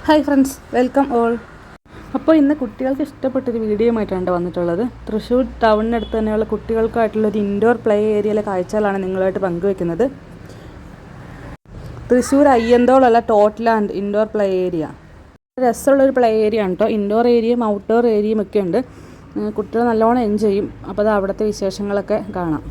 Hi friends, welcome all. അപ്പോൾ ഇന്ന് കുട്ടികൾക്ക് ഇഷ്ടപ്പെട്ടൊരു വീഡിയോയുമായിട്ടാണ് വന്നിട്ടുള്ളത്. തൃശ്ശൂർ ടൗണിനടുത്ത് തന്നെയുള്ള കുട്ടികൾക്കായിട്ടുള്ളൊരു ഇൻഡോർ പ്ലേ ഏരിയയിലെ കാഴ്ചകളാണ് നിങ്ങളുമായിട്ട് പങ്കുവെക്കുന്നത്. തൃശ്ശൂർ അയ്യന്തോളുള്ള ടോട്ട്ലാൻഡ് ഇൻഡോർ പ്ലേ ഏരിയ രസമുള്ളൊരു പ്ലേ ഏരിയ ആണ് കേട്ടോ. ഇൻഡോർ ഏരിയയും ഔട്ട്ഡോർ ഏരിയയും ഒക്കെ ഉണ്ട്. കുട്ടികൾ നല്ലോണം എൻജോയ് ചെയ്യും. അപ്പോൾ അത് അവിടുത്തെ വിശേഷങ്ങളൊക്കെ കാണാം.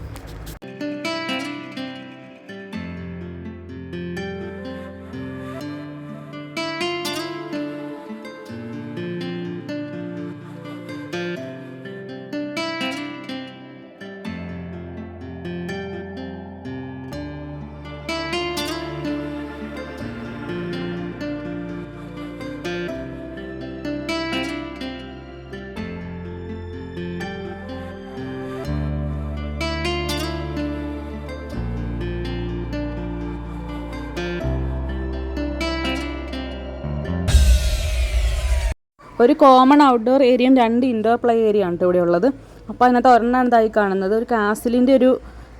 ഒരു കോമൺ ഔട്ട്ഡോർ ഏരിയയും 2 ഇൻഡോർ പ്ലേ ഏരിയ ആണ് ഇവിടെ ഉള്ളത്. അപ്പോൾ അതിനകത്ത് ഒരെണ്ണമാണ് ഇതായി കാണുന്നത്. ഒരു കാസിലിൻ്റെ ഒരു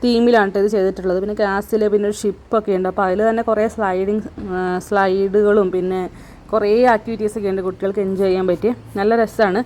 തീമിലാണ് ഇത് ചെയ്തിട്ടുള്ളത്. പിന്നെ കാസിൽ, പിന്നെ ഒരു ഷിപ്പൊക്കെ ഉണ്ട്. അപ്പോൾ അതിൽ തന്നെ കുറേ സ്ലൈഡുകളും പിന്നെ കുറേ ആക്ടിവിറ്റീസൊക്കെ ഉണ്ട് കുട്ടികൾക്ക് എൻജോയ് ചെയ്യാൻ പറ്റിയ. നല്ല രസമാണ്.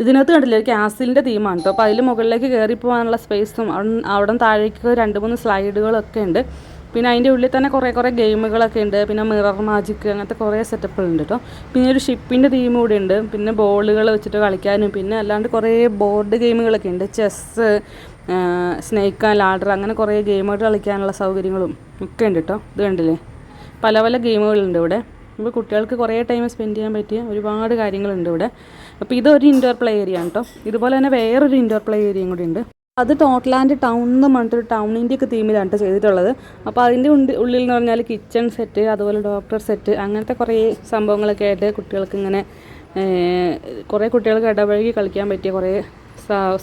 ഇതിനകത്ത് കണ്ടില്ലേ, ഒരു കാസിലിൻ്റെ തീമാണ് കേട്ടോ. അപ്പോൾ അതിൽ മുകളിലേക്ക് കയറി പോകാനുള്ള സ്പേസും അവിടെ താഴേക്ക് 2-3 സ്ലൈഡുകളൊക്കെ ഉണ്ട്. പിന്നെ അതിൻ്റെ ഉള്ളിൽ തന്നെ കുറേ ഗെയിമുകളൊക്കെ ഉണ്ട്. പിന്നെ മിറർ മാജിക്, അങ്ങനത്തെ കുറേ സെറ്റപ്പുകളുണ്ട് കേട്ടോ. പിന്നെ ഒരു ഷിപ്പിൻ്റെ തീം കൂടി ഉണ്ട്. പിന്നെ ബോളുകൾ വെച്ചിട്ട് കളിക്കാനും പിന്നെ അല്ലാണ്ട് കുറേ ബോർഡ് ഗെയിമുകളൊക്കെ ഉണ്ട്. ചെസ്സ്, സ്നേക്ക് ആൻഡ് ലാഡർ, അങ്ങനെ കുറേ ഗെയിമുകൾ കളിക്കാനുള്ള സൗകര്യങ്ങളും ഒക്കെ ഉണ്ട് കേട്ടോ. ഇത് കണ്ടില്ലേ, പല ഗെയിമുകളുണ്ട് ഇവിടെ. ഇപ്പോൾ കുട്ടികൾക്ക് കുറേ ടൈം സ്പെൻഡ് ചെയ്യാൻ പറ്റിയ ഒരുപാട് കാര്യങ്ങളുണ്ട് ഇവിടെ. അപ്പോൾ ഇതൊരു ഇൻഡോർ പ്ലേ ഏരിയ ആണ് കേട്ടോ. ഇതുപോലെ തന്നെ വേറൊരു ഇൻഡോർ പ്ലേ ഏരിയയും കൂടി ഉണ്ട്. അത് ടോട്ട്ലാൻഡ് ടൗൺ എന്ന് പറഞ്ഞിട്ടൊരു ടൗണിൻ്റെ ഒക്കെ തീമിലാണ് ചെയ്തിട്ടുള്ളത്. അപ്പോൾ അതിൻ്റെ ഉള്ളിൽ എന്ന് പറഞ്ഞാൽ കിച്ചൺ സെറ്റ്, അതുപോലെ ഡോക്ടർ സെറ്റ്, അങ്ങനത്തെ കുറേ സംഭവങ്ങളൊക്കെ ആയിട്ട് കുട്ടികൾക്ക് ഇങ്ങനെ കുറേ കുട്ടികൾക്ക് ഇടപഴകി കളിക്കാൻ പറ്റിയ കുറേ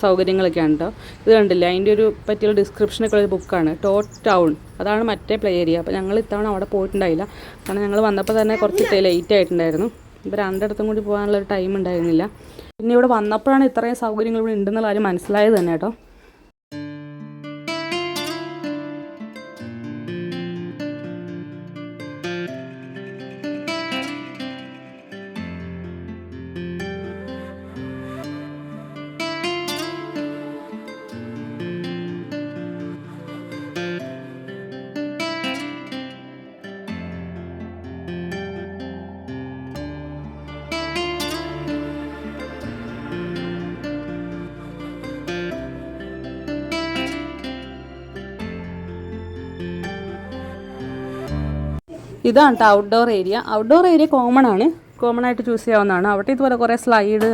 സൗകര്യങ്ങളൊക്കെയാണ് കേട്ടോ. ഇത് കണ്ടില്ല, അതിൻ്റെ ഒരു പറ്റിയുള്ള ഡിസ്ക്രിപ്ഷനൊക്കെ ഉള്ള ബുക്കാണ്. ടൗൺ, അതാണ് മറ്റേ പ്ലേ ഏരിയ. അപ്പോൾ ഞങ്ങൾ ഇത്തവണ അവിടെ പോയിട്ടുണ്ടായില്ല. കാരണം ഞങ്ങൾ വന്നപ്പോൾ തന്നെ കുറച്ച് ലേറ്റ് ആയിട്ടുണ്ടായിരുന്നു. ഇപ്പോൾ രണ്ടിടത്തും കൂടി പോകാനുള്ളൊരു ടൈം ഉണ്ടായിരുന്നില്ല. പിന്നെ ഇവിടെ വന്നപ്പോഴാണ് ഇത്രയും സൗകര്യങ്ങൾ ഇവിടെ ഉണ്ടെന്നുള്ള കാര്യം മനസ്സിലായത് തന്നെ കേട്ടോ. ഇതാണ് കേട്ടോ outdoor area. Outdoor area common ആയിട്ട് ചൂസ് ചെയ്യാവുന്നതാണ്. അവിടെ ഇതുപോലെ കുറേ സ്ലൈഡ്,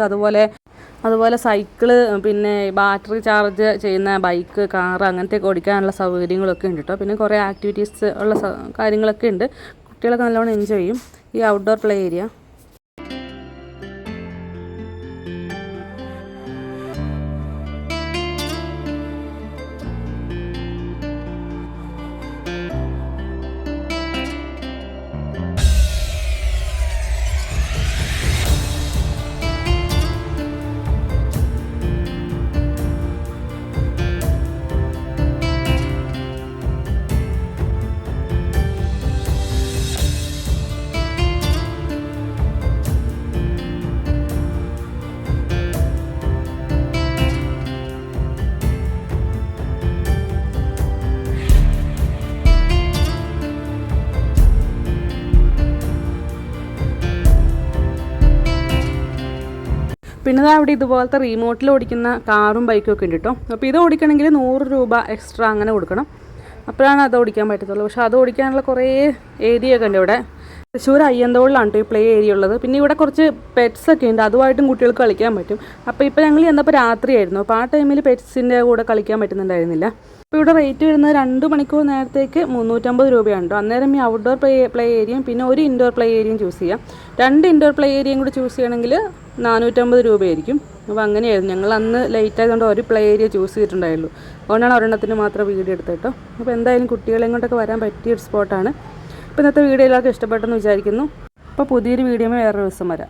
അതുപോലെ സൈക്കിള്, പിന്നെ ബാറ്ററി ചാർജ് ചെയ്യുന്ന ബൈക്ക്, കാറ്, അങ്ങനത്തെയൊക്കെ ഓടിക്കാനുള്ള സൗകര്യങ്ങളൊക്കെ ഉണ്ട് കേട്ടോ. പിന്നെ കുറേ ആക്ടിവിറ്റീസ് ഉള്ള കാര്യങ്ങളൊക്കെ ഉണ്ട്. കുട്ടികളൊക്കെ നല്ലോണം എൻജോയ് ചെയ്യും ഈ ഔട്ട്ഡോർ പ്ലേ ഏരിയ. പിന്നെ ദാ അവിടെ ഇതുപോലത്തെ റിമോട്ടിൽ ഓടിക്കുന്ന കാറും ബൈക്കും ഒക്കെ ഉണ്ട് കേട്ടോ. അപ്പോൾ ഇത് ഓടിക്കണമെങ്കിൽ 100 രൂപ എക്സ്ട്രാ അങ്ങനെ കൊടുക്കണം, അപ്പോഴാണ് അത് ഓടിക്കാൻ പറ്റത്തുള്ളൂ. പക്ഷേ അത് ഓടിക്കാനുള്ള കുറേ ഏരിയ ഒക്കെ ഉണ്ട് ഇവിടെ. തൃശ്ശൂർ അയ്യന്തോളിലാണ് കേട്ടോ ഈ പ്ലേ ഏരിയ ഉള്ളത്. പിന്നെ ഇവിടെ കുറച്ച് പെറ്റ്സ് ഒക്കെ ഉണ്ട്, അതുമായിട്ടും കുട്ടികൾക്ക് കളിക്കാൻ പറ്റും. അപ്പോൾ ഇപ്പോൾ ഞങ്ങൾ ചെന്നപ്പോൾ രാത്രിയായിരുന്നു, അപ്പോൾ ആ ടൈമിൽ പെറ്റ്സിൻ്റെ കൂടെ കളിക്കാൻ പറ്റുന്നുണ്ടായിരുന്നില്ല. അപ്പോൾ ഇവിടെ റേറ്റ് വരുന്നത് 2 മണിക്കൂർ നേരത്തേക്ക് 350 രൂപയാണ് കേട്ടോ. അന്നേരം ഈ ഔട്ട്ഡോർ പ്ലേ ഏരിയയും പിന്നെ ഒരു ഇൻഡോർ പ്ലേ ഏരിയയും ചൂസ് ചെയ്യാം. 2 ഇൻഡോർ പ്ലേ ഏരിയയും കൂടി ചൂസ് ചെയ്യണമെങ്കിൽ 450 രൂപയായിരിക്കും. അപ്പോൾ അങ്ങനെയായിരുന്നു, ഞങ്ങൾ അന്ന് ലേറ്റ് ആയതുകൊണ്ട് ഒരു പ്ലേ ഏരിയ ചൂസ് ചെയ്തിട്ടുണ്ടായുള്ളൂ. അതുകൊണ്ടാണ് ഒരെണ്ണത്തിന് മാത്രം വീഡിയോ എടുത്തത് കേട്ടോ. അപ്പോൾ എന്തായാലും കുട്ടികളെയും കൊണ്ടൊക്കെ വരാൻ പറ്റിയൊരു സ്പോട്ടാണ്. അപ്പോൾ ഇന്നത്തെ വീഡിയോ എല്ലാവർക്കും ഇഷ്ടപ്പെട്ടെന്ന് വിചാരിക്കുന്നു. അപ്പോൾ പുതിയൊരു വീഡിയോയിൽ വേറൊരു ദിവസം വരാം.